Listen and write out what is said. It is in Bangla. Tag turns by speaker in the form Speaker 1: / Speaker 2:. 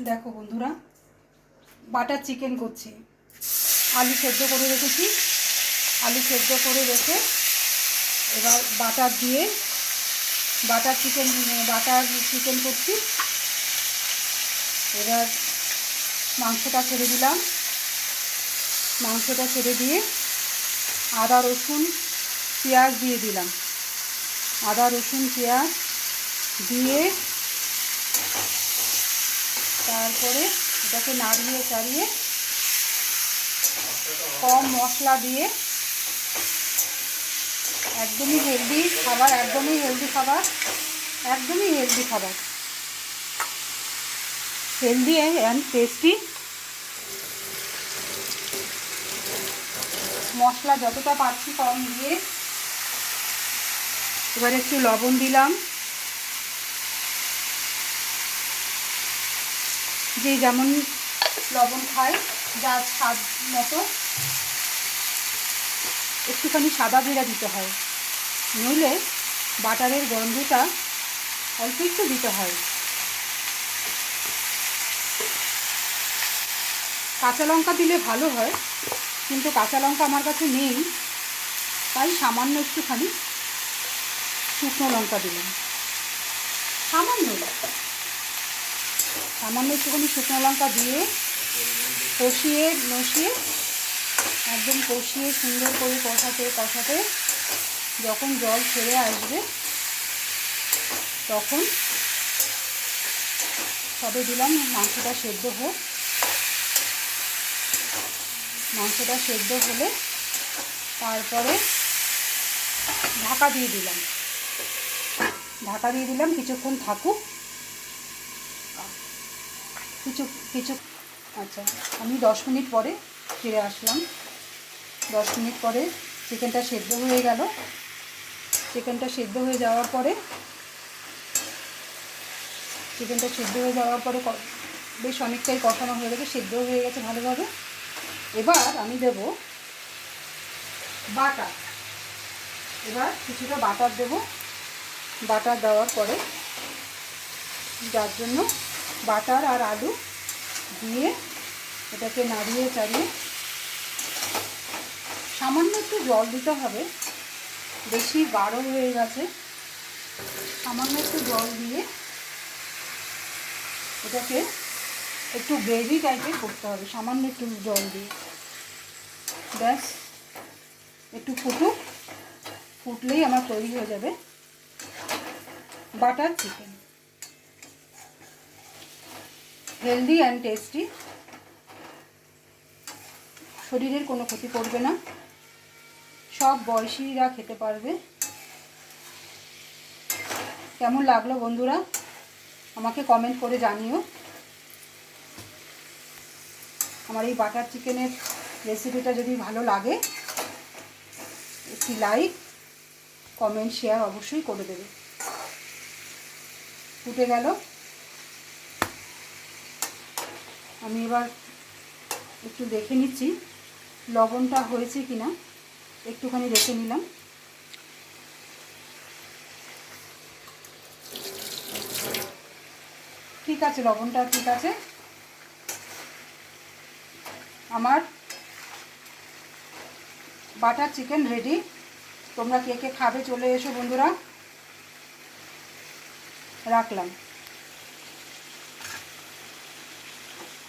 Speaker 1: দেখো বন্ধুরা, বাটার চিকেন করছি। আলু সেদ্ধ করে রেখেছি, আলু সেদ্ধ করে রেখে এবার বাটার দিয়ে বাটার চিকেন করছি। এবার মাংসটা ছেড়ে দিলাম, মাংসটা ছেড়ে দিয়ে আদা রসুন পেঁয়াজ দিয়ে দিলাম। আদা রসুন পেঁয়াজ দিয়ে তারপরে এটাকে নাড়িয়ে চাড়িয়ে কম মশলা দিয়ে একদমই হেলদি খাবার, হেলদি অ্যান্ড টেস্টি। মশলা যতটা পাচ্ছি কম দিয়ে এবার একটু লবণ দিলাম, যে যেমন লবণ খায় যার স্বাদ মতো। একটুখানি সাদা জিরা দিতে হয়, নইলে বাটারের গন্ধটা অল্প একটু দিতে হয়। কাঁচা লঙ্কা দিলে ভালো হয়, কিন্তু কাঁচা লঙ্কা আমার কাছে নেই, তাই সামান্য একটুখানি শুকনো লঙ্কা দিলাম। সামান্য একটুখানি শুকনো লঙ্কা দিয়ে কষিয়ে সুন্দর করে কষাতে যখন জল ছেড়ে আসবে তখন সবে দিলাম মাংসটা সেদ্ধ হলে তারপরে ঢাকা দিয়ে দিলাম কিছুক্ষণ থাকুক। আচ্ছা, আমি 10 মিনিট পরে ফিরে আসলাম। 10 মিনিট পরে চিকেনটা সেদ্ধ হয়ে গেল। চিকেনটা সেদ্ধ হয়ে যাওয়ার পরে বেশ অনেকটাই কষানো হয়ে গেছে, সেদ্ধ হয়ে গেছে ভালোভাবে। এবার আমি দেব বাটার। এবার কিছুটা বাটার দেব। বাটার দেওয়ার পরে যার জন্য বাটার আর আলু দিয়ে এটাকে নাড়িয়ে চাড়িয়ে সামান্য একটু জল দিতে হবে, বেশি গাঢ় হয়ে গেছে। সামান্য একটু জল দিয়ে এটাকে একটু গ্রেভি টাইপের করতে হবে, সামান্য একটু জল দিয়ে। ব্যাস, একটু ফুটলেই আমার তৈরি হয়ে যাবে butter chicken. Healthy and tasty, শরীরের কোনো ক্ষতি করবে না, সব বয়সীরা খেতে পারবে। কেমন লাগলো বন্ধুরা আমাকে কমেন্ট করে জানিও। আমার এই বাটার চিকেনের রেসিপিটা যদি ভালো লাগে একটি লাইক, কমেন্ট, শেয়ার অবশ্যই করে দেবে। ফুটে গেল, আমি এবার একটু দেখে নিচ্ছি লবণটা হয়েছে কিনা, একটুখানি দেখে নিলাম। ঠিক আছে, লবণটা ঠিক আছে। আমার বাটার চিকেন রেডি। তোমরা কে কে খাবে চলে এসো বন্ধুরা। রাখলাম।